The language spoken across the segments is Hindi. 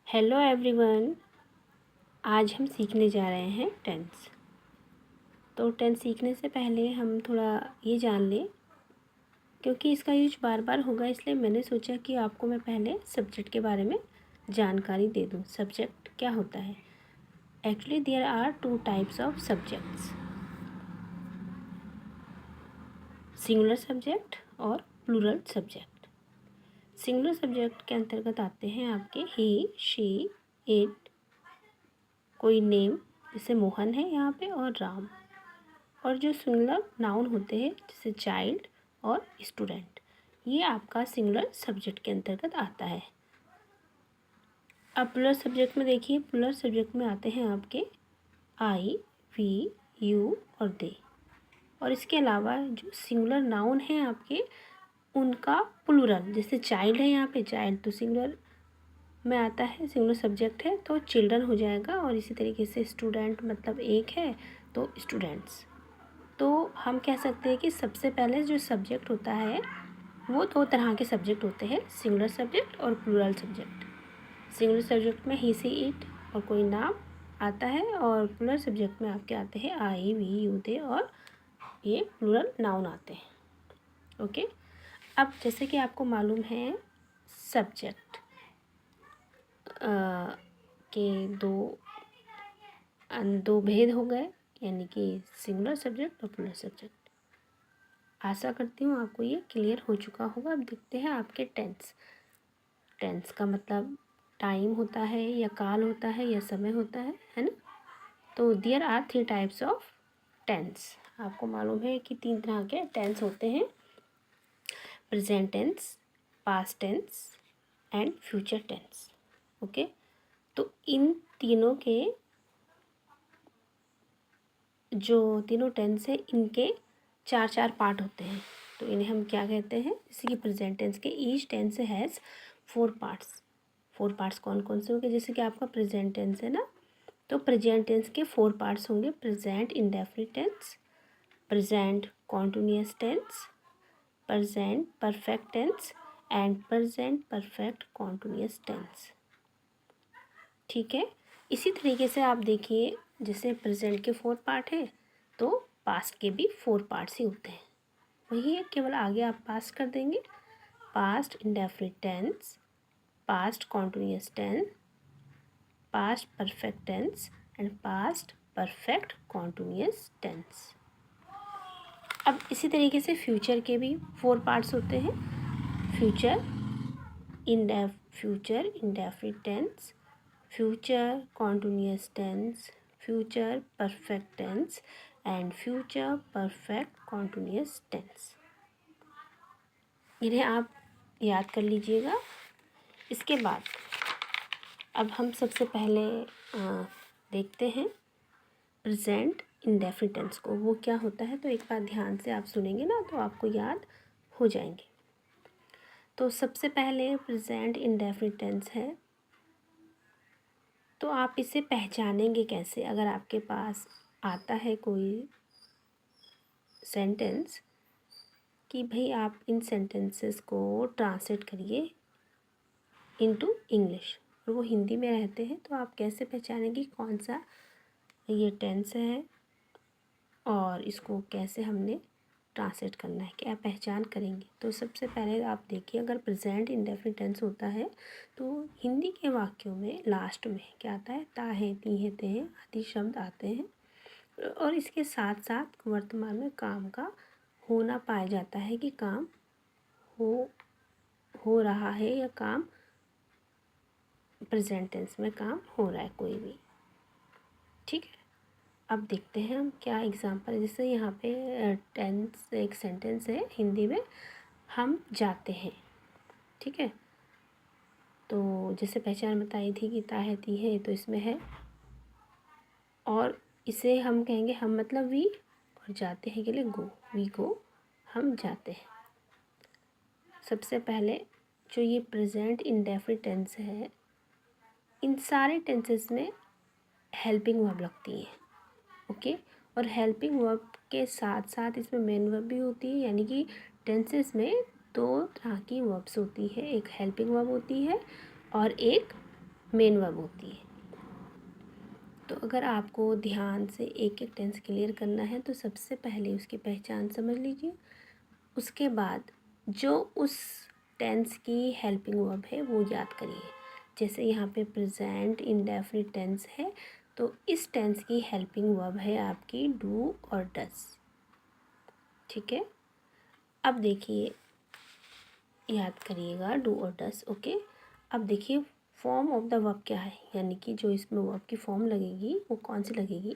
Hello everyone. आज हम सीखने जा रहे हैं टेंस। तो टेंस सीखने से पहले हम थोड़ा ये जान लें, क्योंकि इसका यूज बार बार होगा, इसलिए मैंने सोचा कि आपको मैं पहले सब्जेक्ट के बारे में जानकारी दे दूं। सब्जेक्ट क्या होता है? Actually there are two types of subjects, singular subject और प्लूरल सब्जेक्ट। सिंगुलर सब्जेक्ट के अंतर्गत आते हैं आपके ही, शी, इट, कोई नेम जैसे मोहन है यहाँ पे, और राम। और जो सिंगुलर नाउन होते हैं जैसे चाइल्ड और स्टूडेंट, ये आपका सिंगुलर सब्जेक्ट के अंतर्गत आता है। अब प्लूरल सब्जेक्ट में देखिए, प्लूरल सब्जेक्ट में आते हैं आपके आई, वी, यू और दे। और इसके अलावा जो सिंगुलर नाउन है आपके, उनका प्लूरल, जैसे चाइल्ड है यहाँ पे, चाइल्ड तो सिंगुलर में आता है, सिंगुलर सब्जेक्ट है तो चिल्ड्रन हो जाएगा। और इसी तरीके से स्टूडेंट मतलब एक है तो स्टूडेंट्स। तो हम कह सकते हैं कि सबसे पहले जो सब्जेक्ट होता है वो दो तरह के सब्जेक्ट होते हैं, सिंगुलर सब्जेक्ट और प्लूरल सब्जेक्ट। सिंगुलर सब्जेक्ट में ही, सी, इट और कोई नाम आता है, और प्लूरल सब्जेक्ट में आपके आते हैं आई, वी, यू, दे, और ये प्लूरल नाउन आते हैं। ओके। अब जैसे कि आपको मालूम है, सब्जेक्ट के दो भेद हो गए, यानी कि सिंगुलर सब्जेक्ट और प्लूरल सब्जेक्ट। आशा करती हूँ आपको ये क्लियर हो चुका होगा। अब देखते हैं आपके टेंस। टेंस का मतलब टाइम होता है, या काल होता है, या समय होता है ना। तो there are 3 types of tense. आपको मालूम है कि 3 तरह के टेंस होते हैं, present tense, past tense and future tense. Okay. तो इन तीनों के जो तीनों टेंस है, इनके 4 पार्ट होते हैं। तो इन्हें हम क्या कहते हैं? जैसे कि प्रेजेंट टेंस के each tense has 4 parts. 4 parts कौन कौन से होंगे? जैसे कि आपका प्रेजेंट टेंस है ना, तो प्रेजेंट टेंस के 4 पार्ट्स होंगे। Present indefinite tense, present continuous tense, present perfect tense and present perfect continuous tense. ठीक है। इसी तरीके से आप देखिए, जैसे प्रेजेंट के 4 पार्ट हैं, तो पास्ट के भी 4 पार्ट्स ही होते हैं। वही है, केवल आगे आप पास्ट कर देंगे। Past indefinite tense, past continuous tense, past perfect tense and past perfect continuous tense. अब इसी तरीके से फ्यूचर के भी 4 पार्ट्स होते हैं। Future indefinite tense, future continuous tense, future perfect tense and future perfect continuous tense. इन्हें आप याद कर लीजिएगा। इसके बाद अब हम सबसे पहले देखते हैं प्रेजेंट इंडेफिनिट टेंस को। वो क्या होता है, तो एक बार ध्यान से आप सुनेंगे ना, तो आपको याद हो जाएंगे। तो सबसे पहले प्रेजेंट इंडेफिनिट टेंस है, तो आप इसे पहचानेंगे कैसे? अगर आपके पास आता है कोई सेंटेंस कि भाई आप इन सेंटेंसेस को ट्रांसलेट करिए इनटू इंग्लिश, और वो हिंदी में रहते हैं, तो आप कैसे पहचानेंगे कौन सा ये टेंस है और इसको कैसे हमने ट्रांसलेट करना है, क्या पहचान करेंगे? तो सबसे पहले आप देखिए, अगर प्रेजेंट इंडेफिनिट टेंस होता है तो हिंदी के वाक्यों में लास्ट में क्या आता है? ता है, ती है, ते हैं आदि शब्द आते हैं, और इसके साथ साथ वर्तमान में काम का होना पाया जाता है कि काम हो रहा है, या काम प्रेजेंट टेंस में काम हो रहा है कोई भी। ठीक है। अब देखते हैं हम क्या एग्जांपल है। जैसे यहाँ पे टेंस एक सेंटेंस है हिंदी में, हम जाते हैं। ठीक है। तो जैसे पहचान बताई थी कि ता है, ती है, तो इसमें है, और इसे हम कहेंगे हम मतलब वी, और जाते हैं के लिए गो, वी गो, हम जाते हैं। सबसे पहले जो ये प्रेजेंट इंडेफिनिट टेंस है, इन सारे टेंसेस में हेल्पिंग वर्ब लगती है। ओके। और हेल्पिंग वर्ब के साथ साथ इसमें मेन वर्ब भी होती है, यानी कि टेंसेस में 2 तरह की वर्ब्स होती है। एक हेल्पिंग वर्ब होती है और एक मेन वर्ब होती है। तो अगर आपको ध्यान से एक एक टेंस क्लियर करना है तो सबसे पहले उसकी पहचान समझ लीजिए, उसके बाद जो उस टेंस की हेल्पिंग वर्ब है वो याद करिए। जैसे यहाँ पे प्रेजेंट इंडेफिनिट टेंस है, तो इस टेंस की हेल्पिंग वर्ब है आपकी डू और डज। ठीक है, अब देखिए, याद करिएगा डू और डज। ओके, अब देखिए फॉर्म ऑफ द वर्ब क्या है, यानी कि जो इसमें वर्ब की फॉर्म लगेगी वो कौन सी लगेगी।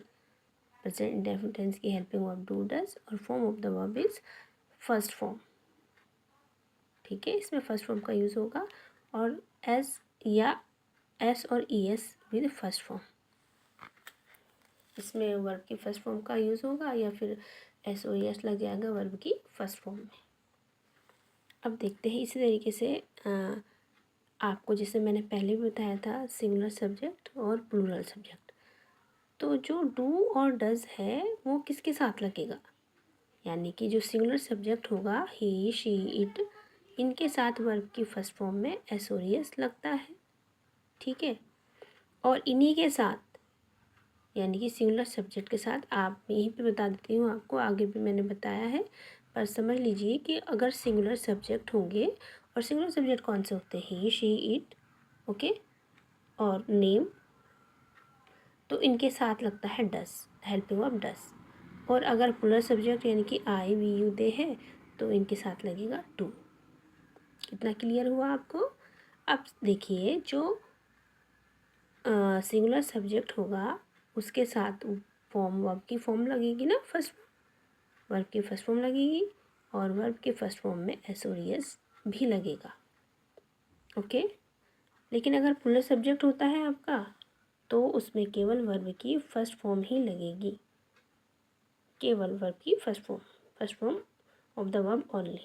प्रेजेंट इंडेफिनिट टेंस की हेल्पिंग वर्ब डू डज और form of the verb is first form. ठीक है, इसमें फर्स्ट फॉर्म का यूज़ होगा और एस या एस और E S with first form, इसमें वर्ब की फर्स्ट फॉर्म का यूज़ होगा या फिर एस ओ ई एस लग जाएगा वर्ब की फर्स्ट फॉर्म में। अब देखते हैं इसी तरीके से आपको, जैसे मैंने पहले भी बताया था, सिंगुलर सब्जेक्ट और प्लूरल सब्जेक्ट। तो जो डू और डज है वो किसके साथ लगेगा, यानी कि जो सिंगुलर सब्जेक्ट होगा ही शी इट, इनके साथ वर्ब की फर्स्ट फॉर्म में एस और एस लगता है। ठीक है, और इन्हीं के साथ यानी कि सिंगुलर सब्जेक्ट के साथ, आप यहीं पे बता देती हूँ आपको, आगे भी मैंने बताया है, पर समझ लीजिए कि अगर सिंगुलर सब्जेक्ट होंगे, और सिंगुलर सब्जेक्ट कौन से होते हैं, ही शी इट, ओके, और नेम, तो इनके साथ लगता है डस, हेल्पिंग ऑफ डस। और अगर प्लूरल सब्जेक्ट यानी कि आई वी यू दे है तो इनके साथ लगेगा टू। कितना क्लियर हुआ आपको। अब देखिए जो सिंगुलर सब्जेक्ट होगा उसके साथ फॉर्म, वर्ब की फॉर्म लगेगी ना, फर्स्ट वर्ब की फर्स्ट फॉर्म लगेगी और वर्ब के फर्स्ट फॉर्म में एस और एस भी लगेगा। ओके, लेकिन अगर प्लूरल सब्जेक्ट होता है आपका तो उसमें केवल वर्ब की फर्स्ट फॉर्म ही लगेगी, केवल वर्ब की first form of the verb only.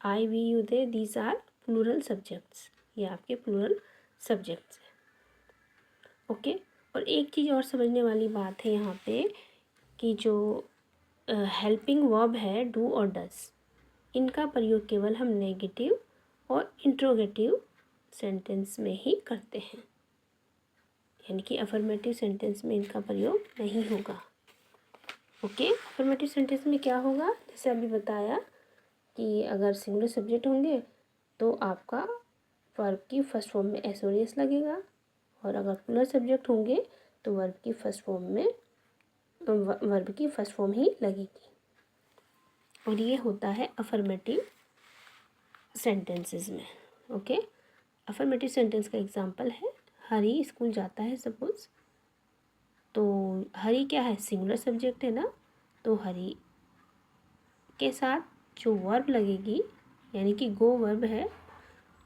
I we you they these are plural subjects, ये आपके प्लूरल सब्जेक्ट्स हैं। ओके, और एक चीज़ और समझने वाली बात है यहाँ पे कि जो हेल्पिंग वर्ब है डू और डज, इनका प्रयोग केवल हम नेगेटिव और इंट्रोगेटिव सेंटेंस में ही करते हैं, यानी कि अफर्मेटिव सेंटेंस में इनका प्रयोग नहीं होगा। ओके, अफर्मेटिव सेंटेंस में क्या होगा, जैसे अभी बताया कि अगर सिंगुलर सब्जेक्ट होंगे तो आपका वर्ब की फर्स्ट फॉर्म में एस और एस लगेगा, और अगर प्लूरल सब्जेक्ट होंगे तो वर्ब की फर्स्ट फॉर्म ही लगेगी। और ये होता है अफर्मेटिव सेंटेंसेस में। ओके, अफर्मेटिव सेंटेंस का एग्जांपल है, हरी स्कूल जाता है सपोज, तो हरी क्या है, सिंगुलर सब्जेक्ट है ना, तो हरी के साथ जो वर्ब लगेगी यानी कि गो वर्ब है,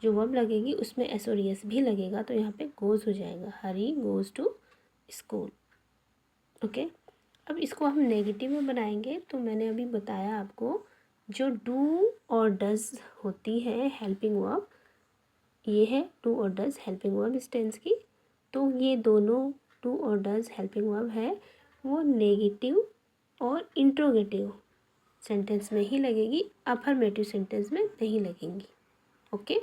जो वर्ब लगेगी उसमें एस और एस भी लगेगा, तो यहाँ पे गोज हो जाएगा, हरी गोज टू स्कूल। ओके, अब इसको हम नेगेटिव में बनाएंगे, तो मैंने अभी बताया आपको जो डू और डज होती है हेल्पिंग वर्ब, ये है डू और डज हेल्पिंग वर्ब इस टेंस की, तो ये दोनों डू और डज हेल्पिंग वर्ब है वो नेगेटिव और इंट्रोगेटिव सेंटेंस में ही लगेगी, अफर्मेटिव सेंटेंस में नहीं लगेंगी। ओके,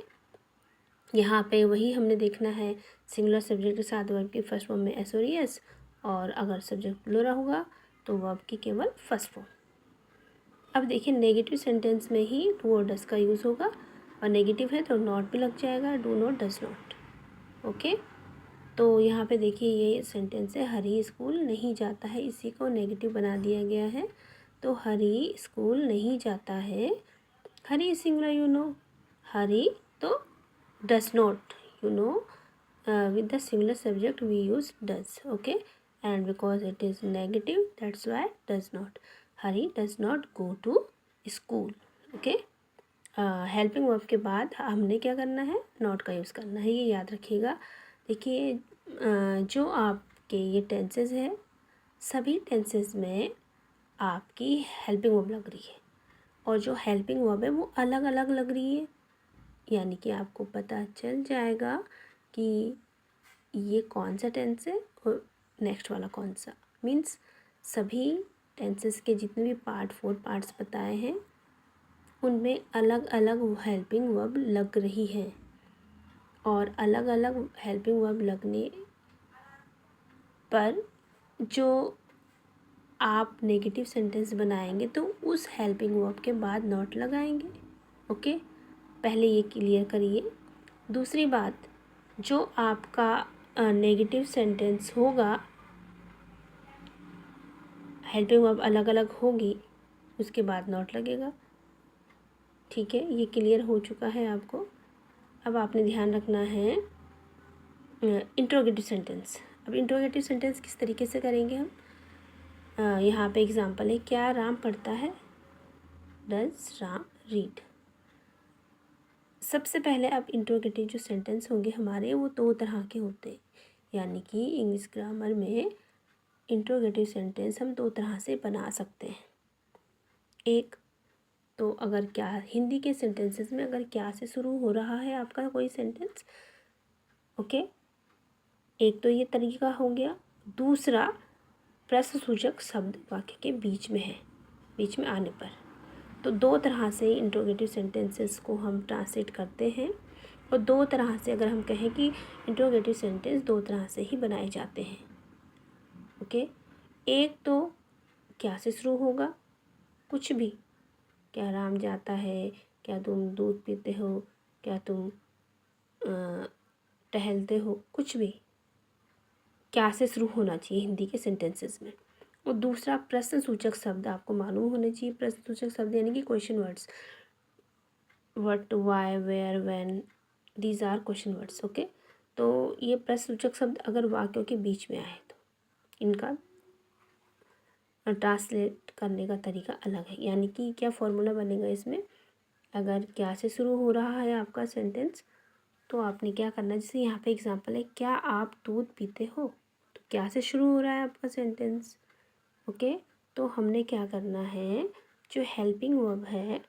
यहाँ पे वही हमने देखना है, सिंगुलर सब्जेक्ट के साथ वर्ब की फर्स्ट फॉर्म में एस और एस, और अगर सब्जेक्ट प्लूरल होगा तो वर्ब की केवल फर्स्ट फॉर्म। अब देखिए नेगेटिव सेंटेंस में ही डू और डज का यूज़ होगा, और नेगेटिव है तो नॉट भी लग जाएगा, do not does not. Okay, तो यहाँ पे देखिए ये सेंटेंस है, हरी स्कूल नहीं जाता है, इसी को नेगेटिव बना दिया गया है, तो हरी स्कूल नहीं जाता है, हरी सिंगुलर यू नो, हरी तो does not you know, with the singular subject we use does. Okay, and because it is negative that's why does not, Hari does not go to school. Okay, helping verb के बाद हमने क्या करना है, नॉट का यूज़ करना है, ये याद रखिएगा। देखिए जो आपके ये टेंसेस है, सभी टेंसेस में आपकी हेल्पिंग वर्ब लग रही है, और जो हेल्पिंग वर्ब है वो अलग अलग लग रही है, यानी कि आपको पता चल जाएगा कि ये कौन सा टेंस है और नेक्स्ट वाला कौन सा, मीन्स सभी टेंसेस के जितने भी 4 पार्ट्स बताए हैं उनमें अलग अलग हेल्पिंग वर्ब लग रही है। और अलग अलग हेल्पिंग वर्ब लगने पर जो आप नेगेटिव सेंटेंस बनाएंगे तो उस हेल्पिंग वर्ब के बाद नॉट लगाएंगे। ओके, पहले ये क्लियर करिए। दूसरी बात, जो आपका नेगेटिव सेंटेंस होगा, हेल्पिंग वर्ब अलग अलग होगी, उसके बाद नॉट लगेगा। ठीक है, ये क्लियर हो चुका है आपको। अब आपने ध्यान रखना है इंट्रोगेटिव सेंटेंस। अब इंट्रोगेटिव सेंटेंस किस तरीके से करेंगे हम? यहाँ पे एग्जांपल है, क्या राम पढ़ता है? Does Ram read? सबसे पहले अब इंट्रोगेटिव जो सेंटेंस होंगे हमारे, वो दो तरह के होते हैं। यानी कि इंग्लिश ग्रामर में इंट्रोगेटिव सेंटेंस हम दो तरह से बना सकते हैं। एक तो अगर क्या, हिंदी के सेंटेंसेस में अगर क्या से शुरू हो रहा है आपका कोई सेंटेंस, ओके, एक तो ये तरीका हो गया। दूसरा, प्रश्नसूचक शब्द वाक्य के बीच में है, बीच में आने पर। तो दो तरह से इंट्रोगेटिव सेंटेंसेस को हम ट्रांसलेट करते हैं, और दो तरह से अगर हम कहें कि इंट्रोगेटिव सेंटेंस दो तरह से ही बनाए जाते हैं। ओके, एक तो क्या से शुरू होगा, कुछ भी, क्या राम जाता है, क्या तुम दूध पीते हो, क्या तुम टहलते हो, कुछ भी क्या से शुरू होना चाहिए हिंदी के सेंटेंसेस में। और दूसरा, प्रश्नसूचक शब्द आपको मालूम होने चाहिए। प्रश्नसूचक शब्द यानी कि question words, what, why, where, when, these are question words. Okay, तो ये प्रश्नसूचक शब्द अगर वाक्यों के बीच में आए तो इनका ट्रांसलेट करने का तरीका अलग है। यानी कि क्या फॉर्मूला बनेगा इसमें, अगर क्या से शुरू हो रहा है आपका सेंटेंस तो आपने क्या करना है, जैसे यहाँ पे एग्जांपल है, क्या आप दूध पीते हो? तो क्या से शुरू हो रहा है आपका सेंटेंस। ओके, तो हमने क्या करना है, जो हेल्पिंग वर्ब है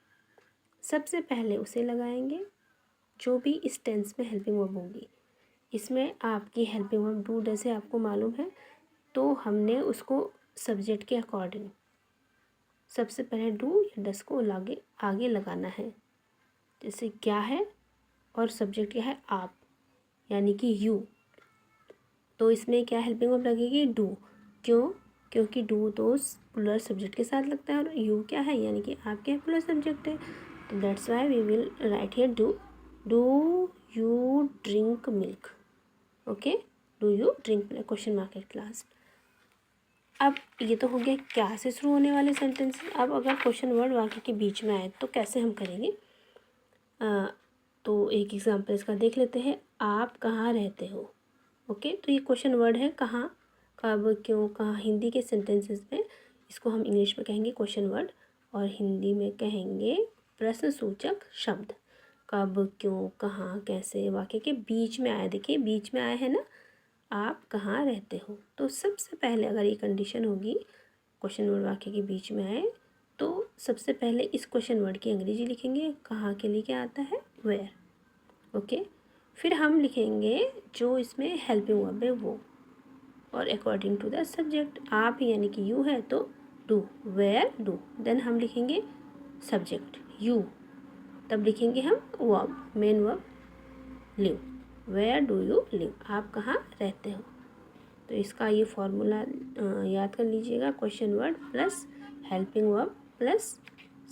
सबसे पहले उसे लगाएंगे, जो भी इस टेंस में हेल्पिंग वर्ब होगी। इसमें आपकी हेल्पिंग वर्ब डू जैसे आपको मालूम है, तो हमने उसको सब्जेक्ट के अकॉर्डिंग सबसे पहले डू या डस को आगे लगाना है। जैसे क्या है और सब्जेक्ट क्या है, आप, यानी कि यू, तो इसमें क्या हेल्पिंग वर्ब लगेगी, डू। क्यों? क्योंकि डू तो प्लूरल सब्जेक्ट के साथ लगता है, और यू क्या है, यानी कि आपके प्लूरल सब्जेक्ट है। तो that's why we will write here do. Do you drink milk? Okay, do you drink milk, question mark at last. अब ये तो हो गया क्या से शुरू होने वाले सेंटेंस। अब अगर क्वेश्चन वर्ड वाक्य के बीच में आए तो कैसे हम करेंगे, तो एक एग्जांपल इसका देख लेते हैं। आप कहाँ रहते हो? ओके, तो ये क्वेश्चन वर्ड है, कहाँ, कब, क्यों, कहाँ। हिंदी के सेंटेंसेस में इसको हम इंग्लिश में कहेंगे क्वेश्चन वर्ड, और हिंदी में कहेंगे प्रश्नसूचक शब्द। कब, क्यों, कहाँ, कैसे, वाक्य के बीच में आया। देखिए बीच में आया है ना, आप कहाँ रहते हो। तो सबसे पहले अगर ये कंडीशन होगी, क्वेश्चन वर्ड वाक्य के बीच में आए, तो सबसे पहले इस क्वेश्चन वर्ड की अंग्रेजी लिखेंगे। कहाँ के लिए क्या आता है, वेयर। ओके, फिर हम लिखेंगे जो इसमें हेल्पिंग वर्ब है वो, और अकॉर्डिंग टू द सब्जेक्ट। आप यानी कि यू है तो डू, वेयर, डू। देन हम लिखेंगे सब्जेक्ट यू, तब लिखेंगे हम verb, main verb live. Where do you live, आप कहाँ रहते हो। तो इसका ये फॉर्मूला याद कर लीजिएगा, question word plus helping verb plus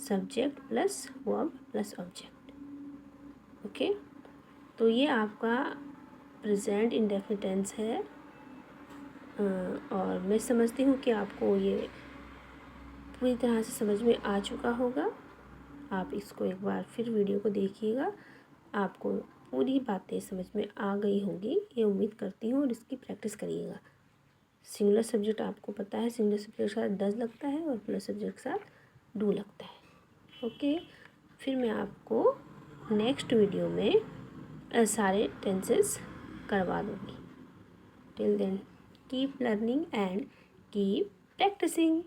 subject plus verb plus object. Okay, तो ये आपका प्रेजेंट इंडेफिनिट टेंस है, और मैं समझती हूँ कि आपको ये पूरी तरह से समझ में आ चुका होगा। आप इसको एक बार फिर वीडियो को देखिएगा, आपको पूरी बातें समझ में आ गई होंगी, ये उम्मीद करती हूँ, और इसकी प्रैक्टिस करिएगा। सिंगुलर सब्जेक्ट आपको पता है, सिंगुलर सब्जेक्ट के साथ डज लगता है और प्लस सब्जेक्ट के साथ डू लगता है। ओके, फिर मैं आपको नेक्स्ट वीडियो में सारे टेंसेस करवा दूँगी। Till then keep learning and keep practising.